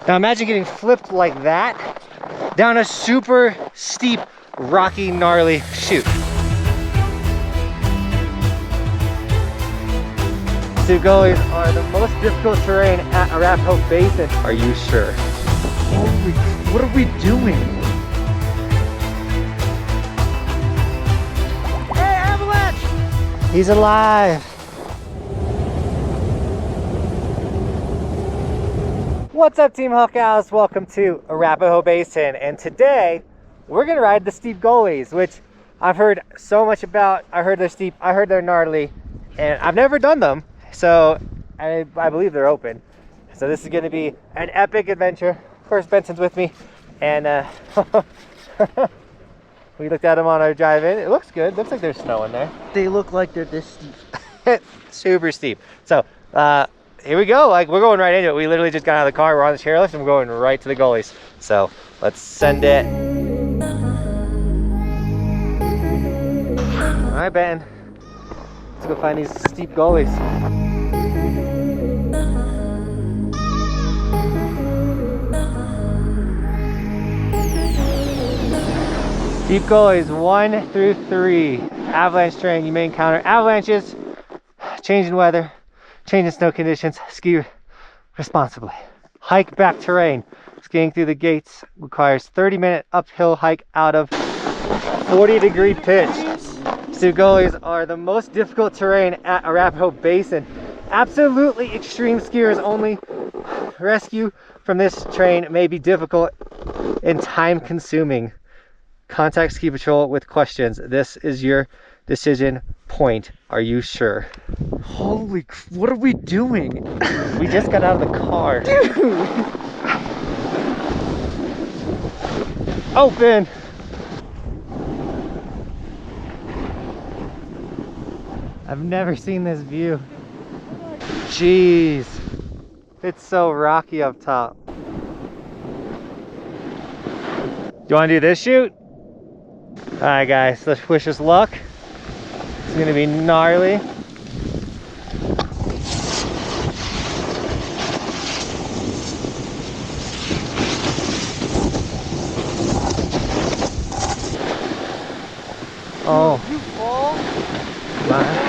Now imagine getting flipped like that down a super steep, rocky, gnarly chute. The Gullies are the most difficult terrain at Arapahoe Basin. Are you sure? Holy, what are we doing? Hey, avalanche! He's alive. What's up, Team Buckhouse? Welcome to Arapahoe Basin, and today we're gonna ride the steep Gullies, which I've heard so much about. I heard they're steep, I heard they're gnarly, and I've never done them, so I believe they're open. So this is gonna be an epic adventure. Of course, Benson's with me, and we looked at them on our drive-in. It looks good. Looks like there's snow in there. They look like they're this steep. Super steep. So here we go. Like, we're going right into it. We literally just got out of the car. We're on the chairlift and we're going right to the Gullies. So let's send it. All right, Ben. Let's go find these steep Gullies. Steep Gullies 1 through 3. Avalanche terrain. You may encounter avalanches, change in weather, change in snow conditions. Ski responsibly. Hike back terrain. Skiing through the gates requires 30-minute uphill hike out of 40-degree pitch. Steep Gullies are the most difficult terrain at Arapahoe Basin. Absolutely extreme skiers only. Rescue from this terrain may be difficult and time-consuming. Contact ski patrol with questions. This is your decision point. Are you sure? Holy, what are we doing? We just got out of the car. Dude. Open. I've never seen this view. Jeez. It's so rocky up top. Do you want to do this shoot? Alright guys, let's wish us luck. It's gonna be gnarly. Oh. You fall? My.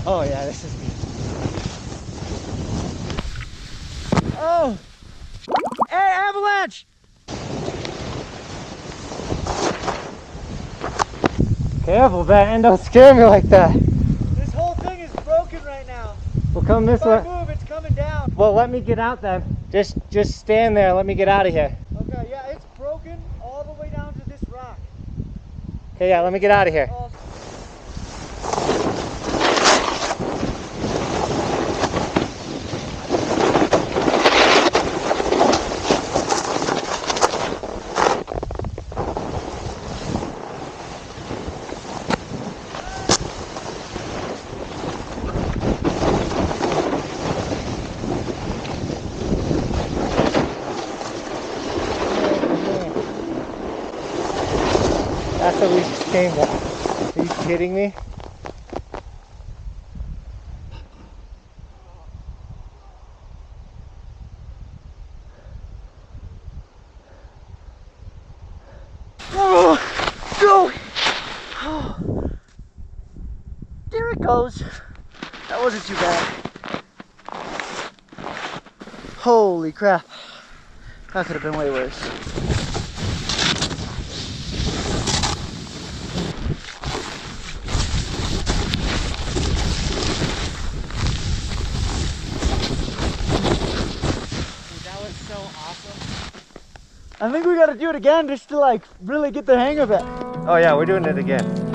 Oh yeah, this is beautiful. Oh! Hey, avalanche! Careful, Ben, don't scare me like that. This whole thing is broken right now. Well, come this way. If I move, it's coming down. Well, let me get out then. Just stand there and let me get out of here. Okay, yeah, it's broken all the way down to this rock. Okay, yeah, let me get out of here. Oh. That's what we just came to. Are you kidding me? Oh, go! Oh. There it goes. That wasn't too bad. Holy crap. That could have been way worse. I think we gotta do it again just to like really get the hang of it. Oh yeah, we're doing it again.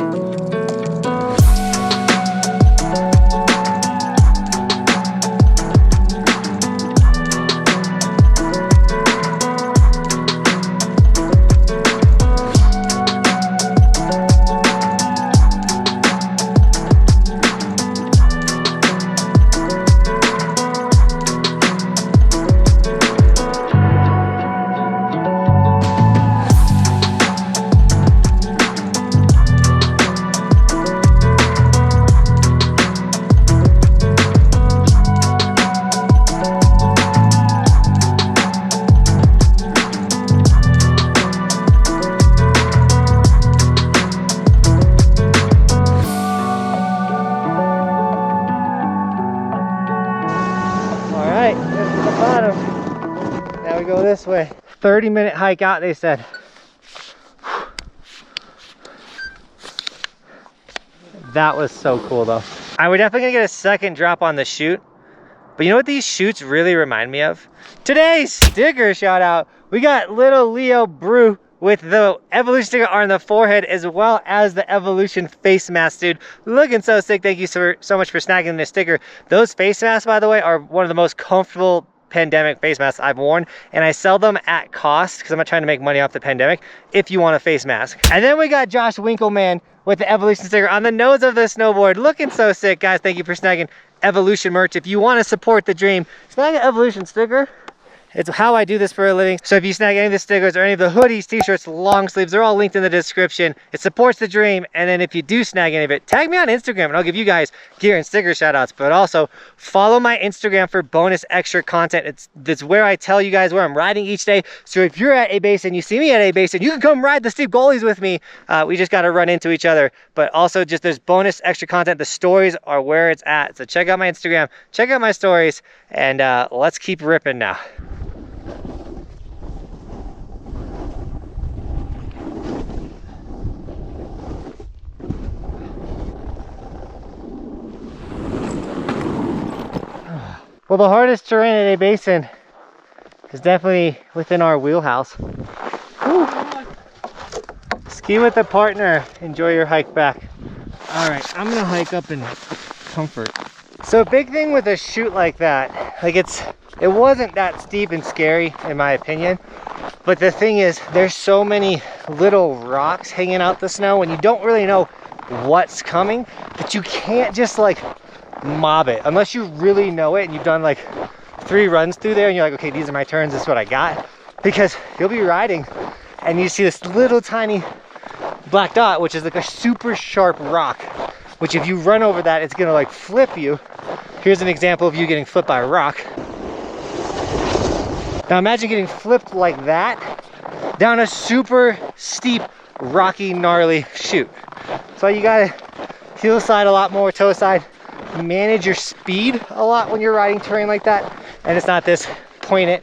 Now we go this way. 30-minute hike out, they said. That was so cool though. We're definitely gonna get a second drop on the chute. But you know what these chutes really remind me of? Today's sticker shout out. We got little Leo Brew with the Evolution sticker on the forehead, as well as the Evolution face mask, dude. Looking so sick. Thank you so much for snagging this sticker. Those face masks, by the way, are one of the most comfortable pandemic face masks I've worn, and I sell them at cost because I'm not trying to make money off the pandemic if you want a face mask. And then we got Josh Winkleman with the Evolution sticker on the nose of the snowboard. Looking so sick, guys. Thank you for snagging Evolution merch. If you want to support the dream, snag an Evolution sticker. It's how I do this for a living. So if you snag any of the stickers or any of the hoodies, t-shirts, long sleeves, they're all linked in the description. It supports the dream. And then if you do snag any of it, tag me on Instagram and I'll give you guys gear and sticker shout outs. But also follow my Instagram for bonus extra content. It's where I tell you guys where I'm riding each day. So if you're at a basin, you see me at a basin, you can come ride the steep Gullies with me. We just got to run into each other. But also just there's bonus extra content. The stories are where it's at. So check out my Instagram, check out my stories, and let's keep ripping now. Well, the hardest terrain at a basin is definitely within our wheelhouse. Whew. Ski with a partner. Enjoy your hike back. All right, I'm gonna hike up in comfort. So a big thing with a chute like that, like it wasn't that steep and scary in my opinion, but the thing is there's so many little rocks hanging out the snow and you don't really know what's coming, that you can't just like mob it unless you really know it and you've done like 3 runs through there and you're like, okay, these are my turns, this is what I got. Because you'll be riding and you see this little tiny black dot, which is like a super sharp rock, which if you run over that, it's gonna like flip you. Here's an example of you getting flipped by a rock. Now imagine getting flipped like that down a super steep, rocky, gnarly chute. So you gotta heel side a lot more, toe side, manage your speed a lot when you're riding terrain like that. And it's not this point it,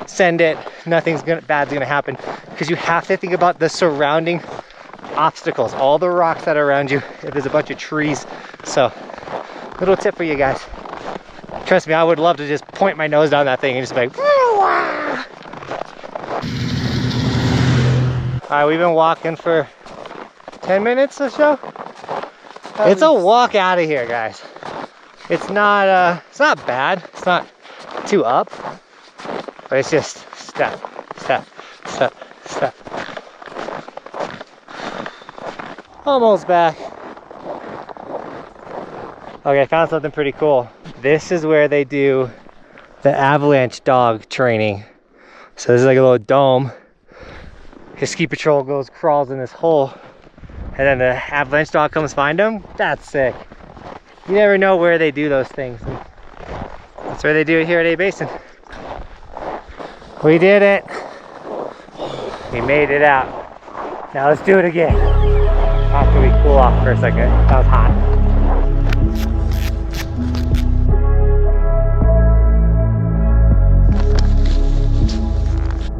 send it, nothing's bad's gonna happen, because you have to think about the surrounding obstacles, all the rocks that are around you, if there's a bunch of trees. So little tip for you guys. Trust me, I would love to just point my nose down that thing and just be like, wah! All right, we've been walking for 10 minutes or so. It's a walk out of here, guys. It's not bad. It's not too up, but it's just step, step, step, step. Almost back. Okay, I found something pretty cool. This is where they do the avalanche dog training. So this is like a little dome. His ski patrol crawls in this hole, and then the avalanche dog comes find him. That's sick. You never know where they do those things. And that's where they do it here at A Basin. We did it. We made it out. Now let's do it again. After we cool off for a second. That was hot.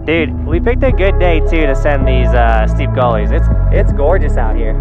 Dude, we picked a good day too to send these steep gullies. It's gorgeous out here.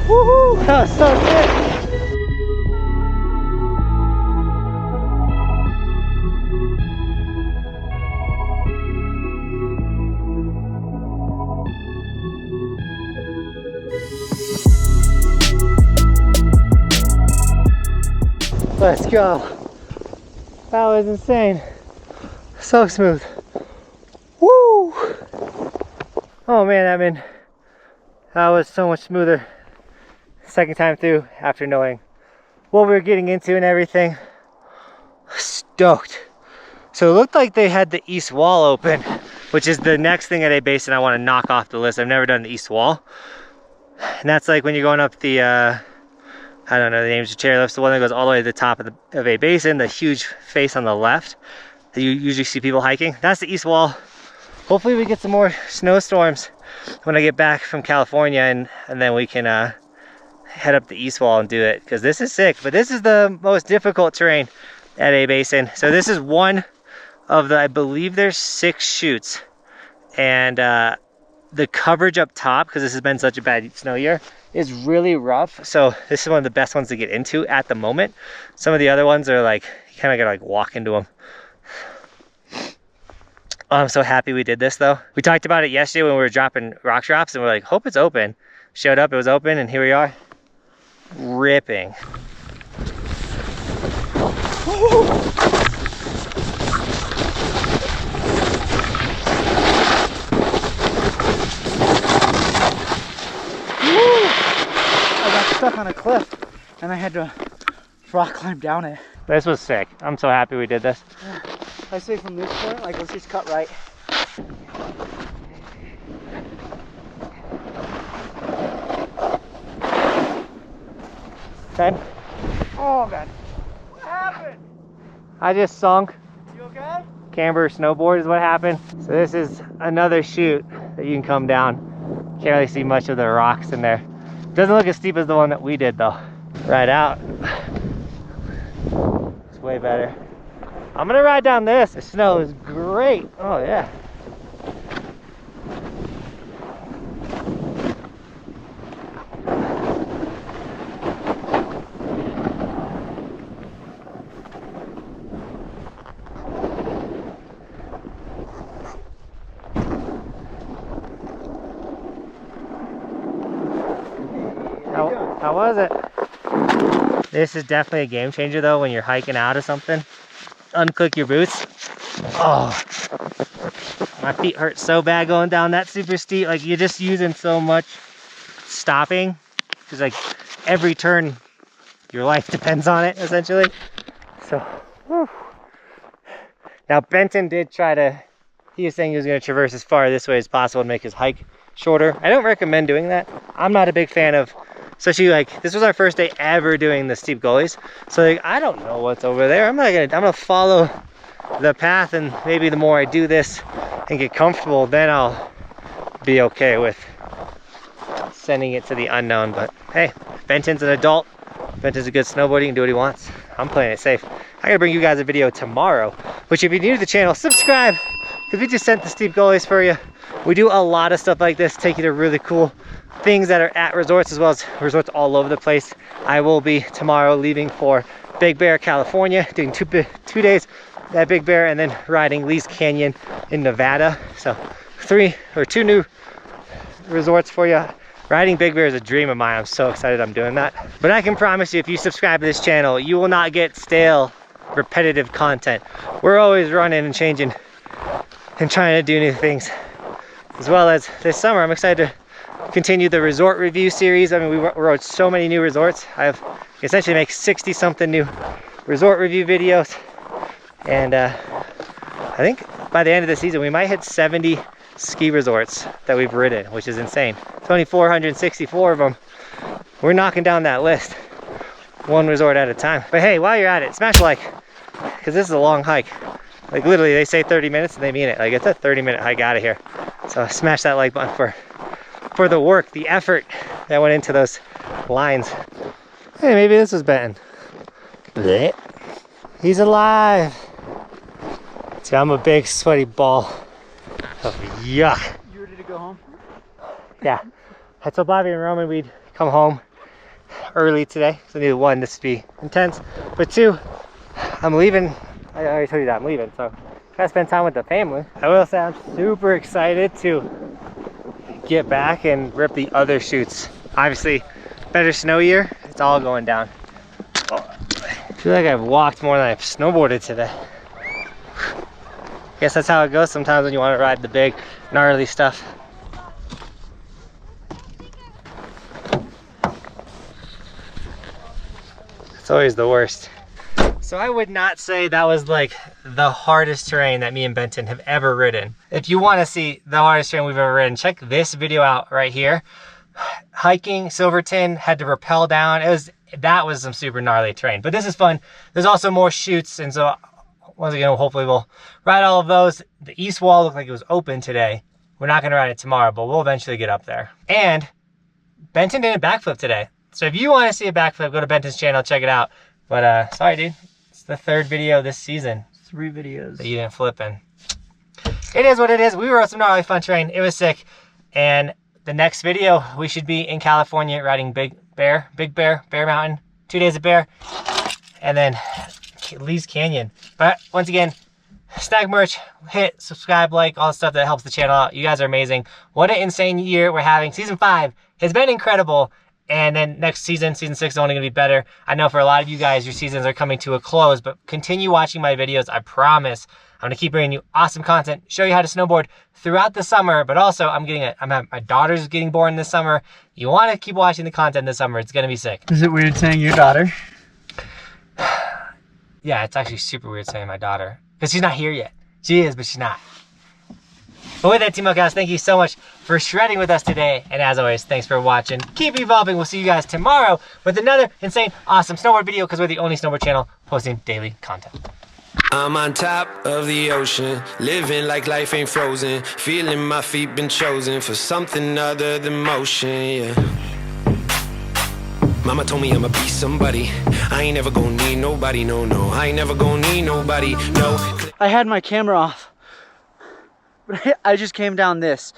Woohoo! That was so good. Let's go. That was insane. So smooth. Woo! Oh man, that was so much smoother second time through after knowing what we were getting into and everything. Stoked. So it looked like they had the east wall open, which is the next thing at a basin I want to knock off the list. I've never done the east wall. And that's like when you're going up the I don't know the names of chairlifts, the one that goes all the way to the top of a basin, the huge face on the left that you usually see people hiking. That's the east wall. Hopefully we get some more snowstorms when I get back from California, and then we can head up the east wall and do it, because this is sick. But this is the most difficult terrain at a basin. So this is one of the, I believe there's 6 chutes, and the coverage up top, because this has been such a bad snow year, is really rough. So this is one of the best ones to get into at the moment. Some of the other ones are like, you kind of gotta like walk into them. Oh, I'm so happy we did this though. We talked about it yesterday when we were dropping rock drops, and we're like, hope it's open. Showed up, it was open, and here we are, ripping. Stuck on a cliff and I had to rock climb down it. This was sick. I'm so happy we did this. Yeah. I say from this point, like, let's just cut right. Ben? Oh man, what happened? I just sunk. You okay? Camber snowboard is what happened. So this is another chute that you can come down. Can't really see much of the rocks in there. Doesn't look as steep as the one that we did though. Right out. It's way better. I'm gonna ride down this. The snow is great. Oh yeah. How was it? This is definitely a game changer though when you're hiking out of something. Unclick your boots. Oh, my feet hurt so bad going down that super steep. Like, you're just using so much stopping, because like every turn your life depends on it essentially. So whew. Now Benton did try to, he was saying he was going to traverse as far this way as possible to make his hike shorter. I don't recommend doing that. I'm not a big fan of, especially like, this was our first day ever doing the steep gullies. So like, I don't know what's over there. I'm gonna follow the path, and maybe the more I do this and get comfortable, then I'll be okay with sending it to the unknown. But hey, Benton's an adult. Benton's a good snowboarder. He can do what he wants. I'm playing it safe. I gotta bring you guys a video tomorrow, which if you're new to the channel, subscribe, because we just sent the steep gullies for you. We do a lot of stuff like this, take you to really cool things that are at resorts as well as resorts all over the place. I will be tomorrow leaving for Big Bear, California, doing two days at Big Bear, and then riding Lee's Canyon in Nevada. So 2 new resorts for you. Riding Big Bear is a dream of mine. I'm so excited I'm doing that. But I can promise you, if you subscribe to this channel, you will not get stale, repetitive content. We're always running and changing and trying to do new things. As well as this summer, I'm excited to continue the resort review series. I mean, we rode so many new resorts. I've essentially make 60 something new resort review videos, and I think by the end of the season we might hit 70 ski resorts that we've ridden, which is insane. 2,464 of them. We're knocking down that list one resort at a time. But hey, while you're at it, smash like, because this is a long hike. Like literally, they say 30 minutes and they mean it. Like, it's a 30-minute hike out of here. So smash that like button for the work, the effort that went into those lines. Hey, maybe this was Benton. Blech. He's alive. See, I'm a big sweaty ball of yuck. You ready to go home? Yeah. I told Bobby and Roman we'd come home early today. So I needed one, this to be intense. But two, I'm leaving. I already told you that I'm leaving, so gotta spend time with the family. I will say I'm super excited to get back and rip the other chutes. Obviously, better snow year, it's all going down. Oh, I feel like I've walked more than I've snowboarded today. Guess that's how it goes sometimes when you want to ride the big, gnarly stuff. It's always the worst. So I would not say that was like the hardest terrain that me and Benton have ever ridden. If you want to see the hardest terrain we've ever ridden, check this video out right here. Hiking Silverthorne, had to rappel down. That was some super gnarly terrain, but this is fun. There's also more chutes, and so once again, hopefully we'll ride all of those. The east wall looked like it was open today. We're not going to ride it tomorrow, but we'll eventually get up there. And Benton did a backflip today. So if you want to see a backflip, go to Benton's channel, check it out. But sorry, dude. It's the third video this season. 3 videos. That you didn't flip in. It is what it is. We rode some gnarly fun terrain. It was sick. And the next video, we should be in California riding Big Bear Mountain. 2 days of Bear. And then Lee's Canyon. But once again, snag merch, hit subscribe, like, all the stuff that helps the channel out. You guys are amazing. What an insane year we're having. Season 5 has been incredible. And then next season, season 6 is only going to be better. I know for a lot of you guys, your seasons are coming to a close, but continue watching my videos. I promise I'm going to keep bringing you awesome content, show you how to snowboard throughout the summer, but also my daughter's getting born this summer. You want to keep watching the content this summer. It's going to be sick. Is it weird saying your daughter? Yeah, it's actually super weird saying my daughter, because she's not here yet. She is, but she's not. But with that, Team Buckhouse, thank you so much for shredding with us today. And as always, thanks for watching. Keep evolving. We'll see you guys tomorrow with another insane, awesome snowboard video, because we're the only snowboard channel posting daily content. I'm on top of the ocean, living like life ain't frozen, feeling my feet been chosen for something other than motion, yeah. Mama told me I'ma be somebody. I ain't never gonna need nobody, no, no. I ain't never gonna need nobody, no. I had my camera off, but I just came down this.